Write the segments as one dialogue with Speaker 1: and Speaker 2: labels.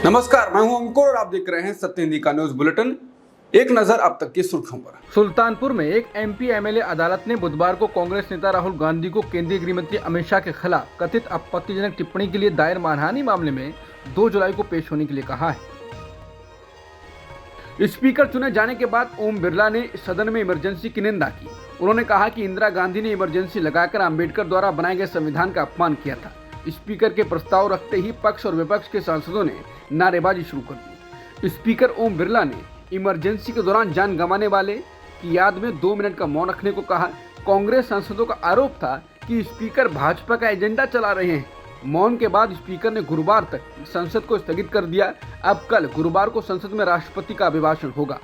Speaker 1: नमस्कार, मैं हूं अंकुर और आप देख रहे हैं सत्य हिंदी का न्यूज बुलेटिन। एक नजर अब तक की सुर्खियों पर।
Speaker 2: सुल्तानपुर में एक एमपी एमएलए अदालत ने बुधवार को कांग्रेस नेता राहुल गांधी को केंद्रीय गृह मंत्री अमित शाह के खिलाफ कथित आपत्तिजनक टिप्पणी के लिए दायर मानहानि मामले में 2 जुलाई को पेश होने के लिए कहा है। स्पीकर चुने जाने के बाद ओम बिरला ने सदन में इमरजेंसी की निंदा की। उन्होंने कहा कि इंदिरा गांधी ने इमरजेंसी लगाकर अम्बेडकर द्वारा बनाए गए संविधान का अपमान किया था। स्पीकर के प्रस्ताव रखते ही पक्ष और विपक्ष के सांसदों ने नारेबाजी शुरू कर दी। स्पीकर ओम बिरला ने इमरजेंसी के दौरान जान गंवाने वाले की याद में 2 मिनट का मौन रखने को कहा। कांग्रेस सांसदों का आरोप था कि स्पीकर भाजपा का एजेंडा चला रहे हैं। मौन के बाद स्पीकर ने गुरुवार तक संसद को स्थगित कर दिया। अब कल गुरुवार को संसद में राष्ट्रपति का अभिभाषण होगा।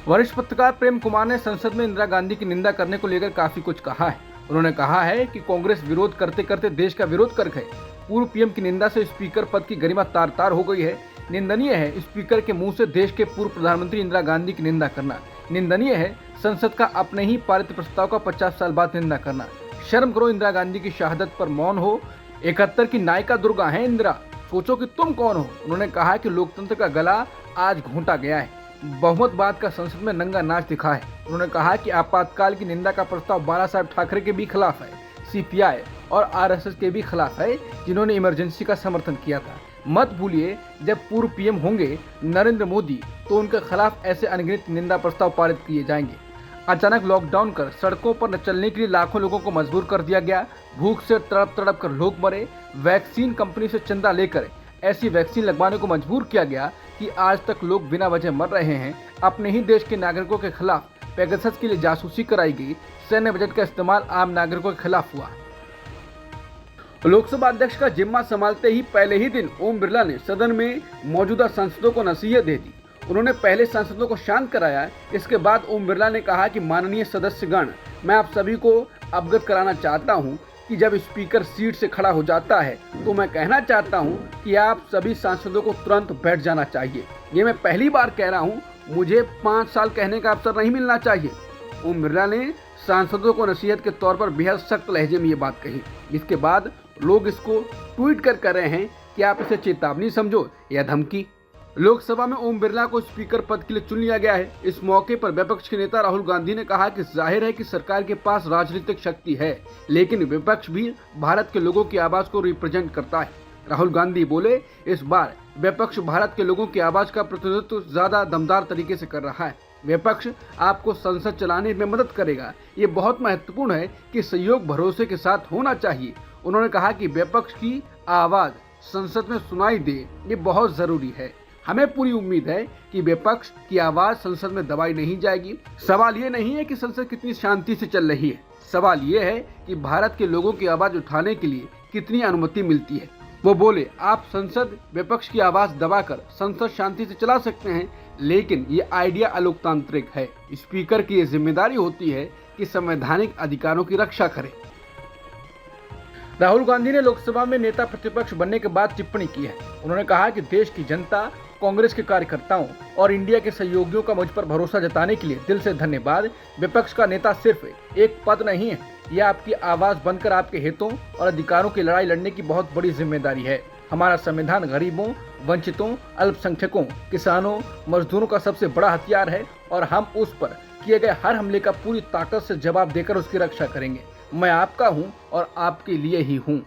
Speaker 2: वरिष्ठ पत्रकार प्रेम कुमार ने संसद में इंदिरा गांधी की निंदा करने को लेकर काफी कुछ कहा है। उन्होंने कहा है कि कांग्रेस विरोध करते करते देश का विरोध कर गए। पूर्व पीएम की निंदा से स्पीकर पद की गरिमा तार तार हो गई है। निंदनीय है स्पीकर के मुंह से देश के पूर्व प्रधानमंत्री इंदिरा गांधी की निंदा करना। निंदनीय है संसद का अपने ही पारित प्रस्ताव का 50 साल बाद निंदा करना। शर्म करो, इंदिरा गांधी की शहादत पर मौन हो। 71 की नायिका दुर्गा है इंदिरा, सोचो कि तुम कौन हो। उन्होंने कहा कि लोकतंत्र का गला आज घोंटा गया है। बहुमतवाद का संसद में नंगा नाच दिखा है। उन्होंने कहा कि आपातकाल की निंदा का प्रस्ताव बाला साहब ठाकरे के भी खिलाफ है, सीपीआई और आरएसएस के भी खिलाफ है, जिन्होंने इमरजेंसी का समर्थन किया था। मत भूलिए, जब पूर्व पीएम होंगे नरेंद्र मोदी तो उनके खिलाफ ऐसे अनगिनत निंदा प्रस्ताव पारित किए जाएंगे। अचानक लॉकडाउन कर सड़कों पर न चलने के लिए लाखों लोगों को मजबूर कर दिया गया। भूख से तड़प तड़प कर लोग मरे। वैक्सीन कंपनी से चंदा लेकर ऐसी वैक्सीन लगवाने को मजबूर किया गया कि आज तक लोग बिना वजह मर रहे हैं। अपने ही देश के नागरिकों के खिलाफ पेगासस के लिए जासूसी कराई गई। सैन्य बजट का इस्तेमाल आम नागरिकों के खिलाफ हुआ। लोकसभा अध्यक्ष का जिम्मा संभालते ही पहले ही दिन ओम बिरला ने सदन में मौजूदा सांसदों को नसीहत दे दी। उन्होंने पहले सांसदों को शांत कराया। इसके बाद ओम बिरला ने कहा कि माननीय सदस्यगण, मैं आप सभी को अवगत कराना चाहता हूं कि जब स्पीकर सीट से खड़ा हो जाता है तो मैं कहना चाहता हूं कि आप सभी सांसदों को तुरंत बैठ जाना चाहिए। ये मैं पहली बार कह रहा हूं, मुझे 5 साल कहने का अवसर नहीं मिलना चाहिए। ओम बिरला ने सांसदों को नसीहत के तौर पर बेहद सख्त लहजे में ये बात कही। इसके बाद लोग इसको ट्वीट कर रहे हैं कि आप इसे चेतावनी समझो या धमकी। लोकसभा में ओम बिरला को स्पीकर पद के लिए चुन लिया गया है। इस मौके पर विपक्ष के नेता राहुल गांधी ने कहा कि जाहिर है कि सरकार के पास राजनीतिक शक्ति है, लेकिन विपक्ष भी भारत के लोगों की आवाज को रिप्रेजेंट करता है। राहुल गांधी बोले, इस बार विपक्ष भारत के लोगों की आवाज का प्रतिनिधित्व ज्यादा दमदार तरीके से कर रहा है। विपक्ष आपको संसद चलाने में मदद करेगा। ये बहुत महत्वपूर्ण है कि सहयोग भरोसे के साथ होना चाहिए। उन्होंने कहा कि विपक्ष की आवाज संसद में सुनाई दे, ये बहुत जरूरी है। हमें पूरी उम्मीद है कि विपक्ष की आवाज संसद में दबाई नहीं जाएगी। सवाल ये नहीं है कि संसद कितनी शांति से चल रही है, सवाल ये है कि भारत के लोगों की आवाज उठाने के लिए कितनी अनुमति मिलती है। वो बोले, आप संसद विपक्ष की आवाज दबाकर संसद शांति से चला सकते हैं, लेकिन ये आइडिया अलोकतांत्रिक है। स्पीकर की ये जिम्मेदारी होती है कि संवैधानिक अधिकारों की रक्षा करे। राहुल गांधी ने लोकसभा में नेता प्रतिपक्ष बनने के बाद टिप्पणी की है। उन्होंने कहा कि देश की जनता, कांग्रेस के कार्यकर्ताओं और इंडिया के सहयोगियों का मुझ पर भरोसा जताने के लिए दिल से धन्यवाद। विपक्ष का नेता सिर्फ एक पद नहीं है, यह आपकी आवाज बनकर आपके हितों और अधिकारों की लड़ाई लड़ने की बहुत बड़ी जिम्मेदारी है। हमारा संविधान गरीबों, वंचितों, अल्पसंख्यकों, किसानों, मजदूरों का सबसे बड़ा हथियार है और हम उस पर किए गए हर हमले का पूरी ताकत से जवाब देकर उसकी रक्षा करेंगे। मैं आपका हूं और आपके लिए ही हूं।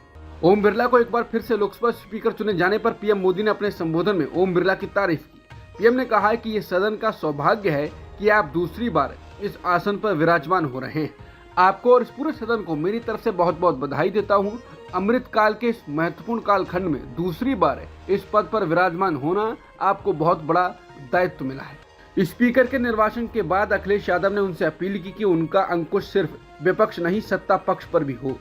Speaker 2: ओम बिरला को एक बार फिर से लोकसभा स्पीकर चुने जाने पर पीएम मोदी ने अपने संबोधन में ओम बिरला की तारीफ की। पीएम ने कहा कि ये सदन का सौभाग्य है कि आप दूसरी बार इस आसन पर विराजमान हो रहे हैं। आपको और इस पूरे सदन को मेरी तरफ से बहुत बहुत बधाई देता हूं। अमृत काल के इस महत्वपूर्ण कालखंड में दूसरी बार इस पद पर विराजमान होना आपको बहुत बड़ा दायित्व मिला है। स्पीकर के निर्वाचन के बाद अखिलेश यादव ने उनसे अपील की कि उनका अंकुश सिर्फ विपक्ष नहीं, सत्ता पक्ष पर भी हो।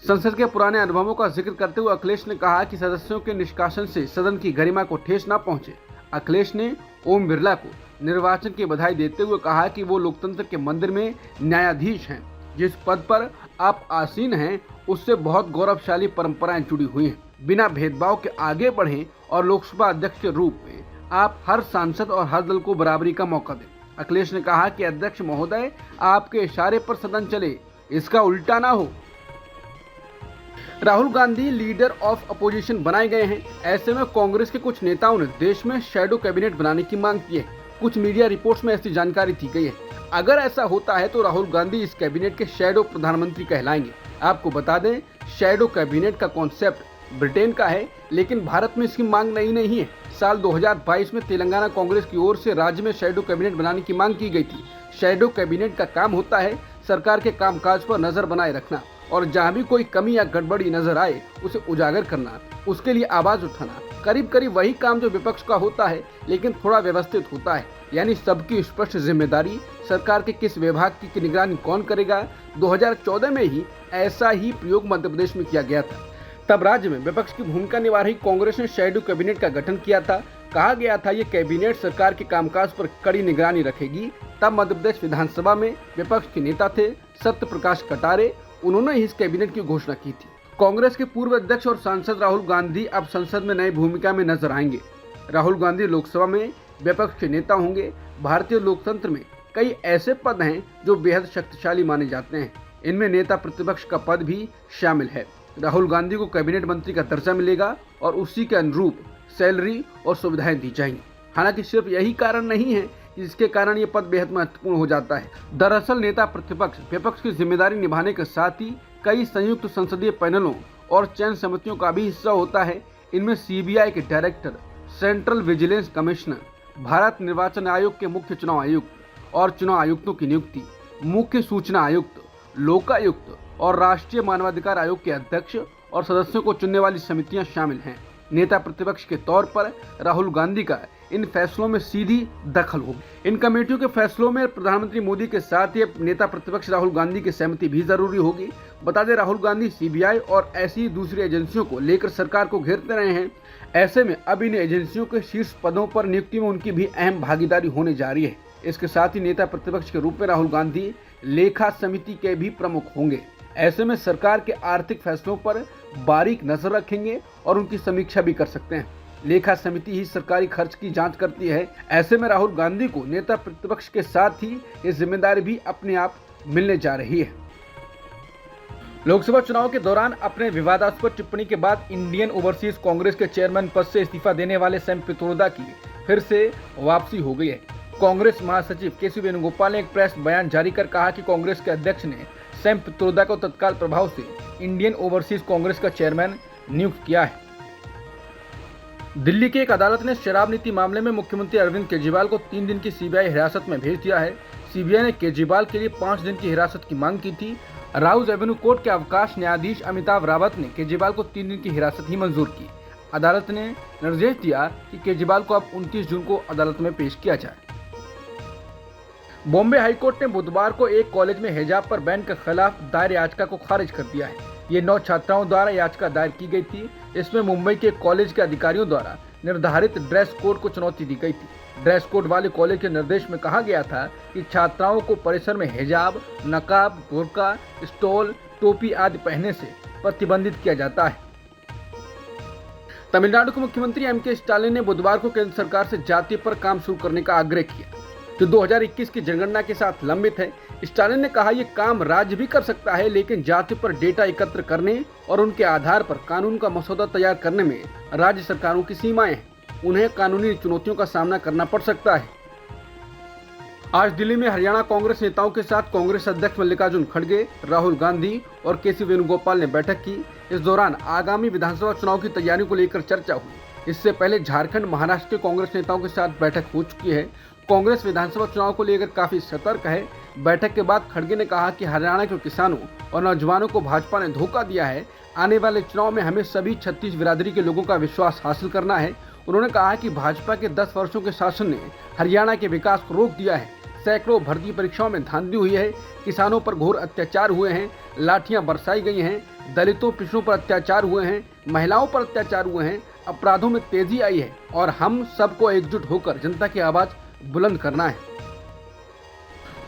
Speaker 2: संसद के पुराने अनुभवों का जिक्र करते हुए अखिलेश ने कहा कि सदस्यों के निष्कासन से सदन की गरिमा को ठेस न पहुंचे। अखिलेश ने ओम बिरला को निर्वाचन की बधाई देते हुए कहा कि वो लोकतंत्र के मंदिर में न्यायाधीश हैं। जिस पद पर आप आसीन हैं उससे बहुत गौरवशाली परंपराएं जुड़ी हुई हैं। बिना भेदभाव के आगे बढ़ें और लोकसभा अध्यक्ष के रूप में आप हर सांसद और हर दल को बराबरी का मौका दें। अखिलेश ने कहा कि अध्यक्ष महोदय, आपके इशारे पर सदन चले, इसका उल्टा ना हो। Rahul Gandhi leader of opposition बनाए गए हैं। ऐसे में कांग्रेस के कुछ नेताओं ने देश में शैडो कैबिनेट बनाने की मांग की है। कुछ मीडिया रिपोर्ट्स में ऐसी जानकारी दी गई है। अगर ऐसा होता है तो राहुल गांधी इस कैबिनेट के शैडो प्रधानमंत्री कहलाएंगे। आपको बता दें, शैडो कैबिनेट का कॉन्सेप्ट ब्रिटेन का है, लेकिन भारत में इसकी मांग नई नहीं है। साल 2022 में तेलंगाना कांग्रेस की ओर से राज्य में शैडो कैबिनेट बनाने की मांग की गई थी। शैडो कैबिनेट का काम होता है सरकार के कामकाज पर नजर बनाए रखना और जहां भी कोई कमी या गड़बड़ी नजर आए उसे उजागर करना, उसके लिए आवाज उठाना। करीब करीब वही काम जो विपक्ष का होता है, लेकिन थोड़ा व्यवस्थित होता है। यानी सबकी स्पष्ट जिम्मेदारी, सरकार के किस विभाग की निगरानी कौन करेगा। 2014 में ही ऐसा ही प्रयोग मध्य प्रदेश में किया गया था। तब राज्य में विपक्ष की भूमिका निभा रही कांग्रेस ने शैडो कैबिनेट का गठन किया था। कहा गया था ये कैबिनेट सरकार के कामकाज पर कड़ी निगरानी रखेगी। तब मध्य प्रदेश विधानसभा में विपक्ष के नेता थे सत्य प्रकाश कटारे, उन्होंने इस कैबिनेट की घोषणा की थी। कांग्रेस के पूर्व अध्यक्ष और सांसद राहुल गांधी अब संसद में नई भूमिका में नजर आएंगे। राहुल गांधी लोकसभा में विपक्ष के नेता होंगे। भारतीय लोकतंत्र में कई ऐसे पद हैं जो बेहद शक्तिशाली माने जाते हैं। इनमें नेता प्रतिपक्ष का पद भी शामिल है। राहुल गांधी को कैबिनेट मंत्री का दर्जा मिलेगा और उसी के अनुरूप सैलरी और सुविधाएं दी जाएंगी। हालांकि सिर्फ यही कारण नहीं है जिसके कारण ये पद बेहद महत्वपूर्ण हो जाता है। दरअसल नेता प्रतिपक्ष विपक्ष की जिम्मेदारी निभाने के साथ ही कई संयुक्त संसदीय पैनलों और चयन समितियों का भी हिस्सा होता है। इनमें सीबीआई के director, central vigilance commissioner, Bharat निर्वाचन आयोग के मुख्य चुनाव आयुक्त और चुनाव आयुक्तों की नियुक्ति, मुख्य सूचना आयुक्त, लोकायुक्त और राष्ट्रीय मानवाधिकार आयोग के अध्यक्ष और सदस्यों को चुनने वाली समितियां शामिल हैं। नेता प्रतिपक्ष के तौर पर राहुल गांधी का इन फैसलों में सीधी दखल होगी। इन कमेटियों के फैसलों में प्रधानमंत्री मोदी के साथ ही नेता प्रतिपक्ष राहुल गांधी की सहमति भी जरूरी होगी। बता दें, राहुल गांधी सीबीआई और ऐसी दूसरी एजेंसियों को लेकर सरकार को घेरते रहे हैं। ऐसे में अब इन एजेंसियों के शीर्ष पदों पर नियुक्ति में उनकी भी अहम भागीदारी होने जा रही है। इसके साथ ही नेता प्रतिपक्ष के रूप में राहुल गांधी लेखा समिति के भी प्रमुख होंगे। ऐसे में सरकार के आर्थिक फैसलों पर बारीक नजर रखेंगे और उनकी समीक्षा भी कर सकते हैं। लेखा समिति ही सरकारी खर्च की जांच करती है। ऐसे में राहुल गांधी को नेता प्रतिपक्ष के साथ ही ये जिम्मेदारी भी अपने आप मिलने जा रही है। लोकसभा चुनाव के दौरान अपने विवादास्पद टिप्पणी के बाद इंडियन ओवरसीज कांग्रेस के चेयरमैन पद से इस्तीफा देने वाले सैम पित्रोदा की फिर से वापसी हो गई है। कांग्रेस महासचिव केसी वेणुगोपाल ने एक प्रेस बयान जारी कर कहा कि कांग्रेस के अध्यक्ष ने सैम पित्रोदा को तत्काल प्रभाव से इंडियन ओवरसीज कांग्रेस का चेयरमैन नियुक्त किया है। दिल्ली की एक अदालत ने शराब नीति मामले में मुख्यमंत्री अरविंद केजरीवाल को 3 दिन की सीबीआई हिरासत में भेज दिया है। सीबीआई ने केजरीवाल के लिए 5 दिन की हिरासत की मांग की थी। राउज एवेन्यू कोर्ट के अवकाश न्यायाधीश अमिताभ रावत ने केजरीवाल को 3 दिन की हिरासत ही मंजूर की। अदालत ने निर्देश दिया कि केजरीवाल को अब 29 जून को अदालत में पेश किया जाए। बॉम्बे हाईकोर्ट ने बुधवार को एक कॉलेज में हिजाब पर बैन के खिलाफ दायर याचिका को खारिज कर दिया है। ये 9 छात्राओं द्वारा याचिका दायर की गई थी। इसमें मुंबई के कॉलेज के अधिकारियों द्वारा निर्धारित ड्रेस कोड को चुनौती दी गई थी। ड्रेस कोड वाले कॉलेज के निर्देश में कहा गया था कि छात्राओं को परिसर में हिजाब, नकाब, बुर्का, स्टोल, टोपी आदि पहनने से प्रतिबंधित किया जाता है। तमिलनाडु के मुख्यमंत्री एम.के. स्टालिन ने बुधवार को केंद्र सरकार से जाति पर काम शुरू करने का आग्रह किया, जो 2021 की जनगणना के साथ लंबित है। स्टालिन ने कहा, ये काम राज्य भी कर सकता है, लेकिन जाति पर डेटा एकत्र करने और उनके आधार पर कानून का मसौदा तैयार करने में राज्य सरकारों की सीमाएं हैं। उन्हें कानूनी चुनौतियों का सामना करना पड़ सकता है। आज दिल्ली में हरियाणा कांग्रेस नेताओं के साथ कांग्रेस अध्यक्ष मल्लिकार्जुन खड़गे, राहुल गांधी और केसी वेणुगोपाल ने बैठक की। इस दौरान आगामी विधानसभा चुनाव की तैयारियों को लेकर चर्चा हुई। इससे पहले झारखंड, महाराष्ट्र के कांग्रेस नेताओं के साथ बैठक हो चुकी है। कांग्रेस विधानसभा चुनाव को लेकर काफी सतर्क है। बैठक के बाद खड़गे ने कहा कि हरियाणा के किसानों और नौजवानों को भाजपा ने धोखा दिया है। आने वाले चुनाव में हमें सभी 36 बिरादरी के लोगों का विश्वास हासिल करना है। उन्होंने कहा कि भाजपा के 10 वर्षों के शासन ने हरियाणा के विकास को रोक दिया है। सैकड़ों भर्ती परीक्षाओं में धांधली हुई है। किसानों पर घोर अत्याचार हुए हैं, लाठियां बरसाई गई हैं, दलितों, पिछड़ों पर अत्याचार हुए हैं, महिलाओं पर अत्याचार हुए हैं, अपराधों में तेजी आई है और हम सबको एकजुट होकर जनता की आवाज बुलंद करना है।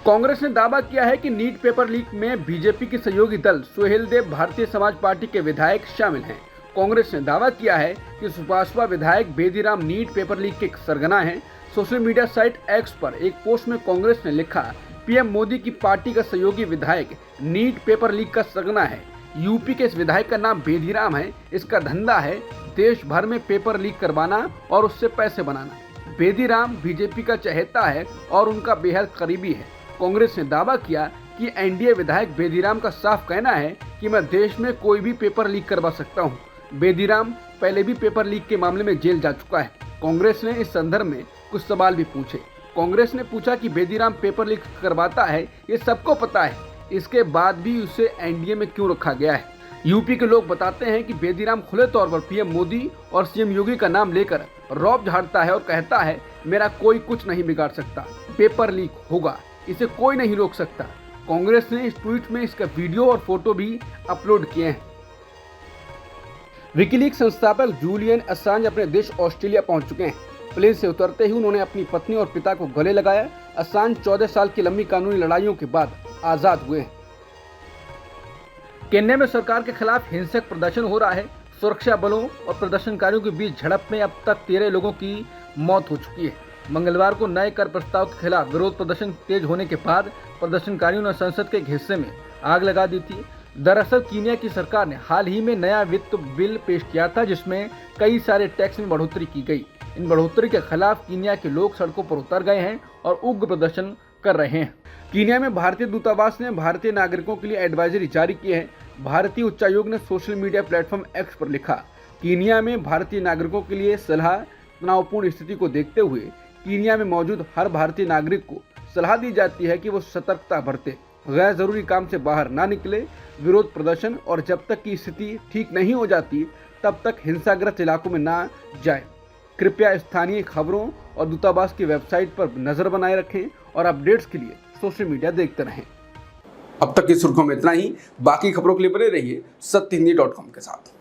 Speaker 2: कांग्रेस ने दावा किया है कि नीट पेपर लीक में बीजेपी के सहयोगी दल सुहेलदेव भारतीय समाज पार्टी के विधायक शामिल हैं। कांग्रेस ने दावा किया है कि सुभाषवा विधायक बेदीराम नीट पेपर लीक के सरगना हैं। सोशल मीडिया साइट एक्स पर एक पोस्ट में कांग्रेस ने लिखा, पीएम मोदी की पार्टी का सहयोगी विधायक नीट पेपर लीक का सरगना है। यूपी के इस विधायक का नाम बेदीराम है। इसका धंधा है देश भर में पेपर लीक करवाना और उससे पैसे बनाना। बेदीराम बीजेपी का चहेता है और उनका बेहद करीबी है। कांग्रेस ने दावा किया कि एनडीए विधायक बेदीराम का साफ कहना है कि मैं देश में कोई भी पेपर लीक करवा सकता हूं। बेदीराम पहले भी पेपर लीक के मामले में जेल जा चुका है। कांग्रेस ने इस संदर्भ में कुछ सवाल भी पूछे। कांग्रेस ने पूछा कि बेदीराम पेपर लीक करवाता है, ये सबको पता है, इसके बाद भी उसे एनडीए में क्यों रखा गया है। यूपी के लोग बताते हैं कि बेदीराम खुले तौर पर पीएम मोदी और सीएम योगी का नाम लेकर रौब झाड़ता है और कहता है मेरा कोई कुछ नहीं बिगाड़ सकता, पेपर लीक होगा, इसे कोई नहीं रोक सकता। कांग्रेस ने इस ट्वीट में इसका वीडियो और फोटो भी अपलोड किए हैं। विकीलीक्स संस्थापक जूलियन असांज अपने देश ऑस्ट्रेलिया पहुंच चुके हैं। प्लेन से उतरते ही उन्होंने अपनी पत्नी और पिता को गले लगाया। असांज 14 साल की लंबी कानूनी लड़ाइयों के बाद आजाद हुए हैं। केन्या में सरकार के खिलाफ हिंसक प्रदर्शन हो रहा है। सुरक्षा बलों और प्रदर्शनकारियों के बीच झड़प में अब तक 13 लोगों की मौत हो चुकी है। मंगलवार को नए कर प्रस्ताव के खिलाफ विरोध प्रदर्शन तेज होने के बाद प्रदर्शनकारियों ने संसद के एक हिस्से में आग लगा दी थी। दरअसल कीनिया की सरकार ने हाल ही में नया वित्त बिल पेश किया था जिसमें कई सारे टैक्स में बढ़ोतरी की गई। इन बढ़ोतरी के खिलाफ कीनिया के लोग सड़कों पर उतर गए हैं और उग्र प्रदर्शन कर रहे हैं। कीनिया में भारतीय दूतावास ने भारतीय नागरिकों के लिए एडवाइजरी जारी की है। भारतीय उच्चायोग ने सोशल मीडिया प्लेटफॉर्म एक्स पर लिखा, कीनिया में भारतीय नागरिकों के लिए सलाह, तनावपूर्ण स्थिति को देखते हुए कीनिया में मौजूद हर भारतीय नागरिक को सलाह दी जाती है कि वो सतर्कता बरते, गैर जरूरी काम से बाहर ना निकले, विरोध प्रदर्शन और जब तक की स्थिति ठीक नहीं हो जाती तब तक हिंसाग्रस्त इलाकों में ना जाए। कृपया स्थानीय खबरों और दूतावास की वेबसाइट पर नजर बनाए रखें और अपडेट्स के लिए सोशल मीडिया देखते रहें।
Speaker 1: अब तक की सुर्खियों में इतना ही। बाकी खबरों के लिए बने रहिए सत्यहिंदी.com के साथ।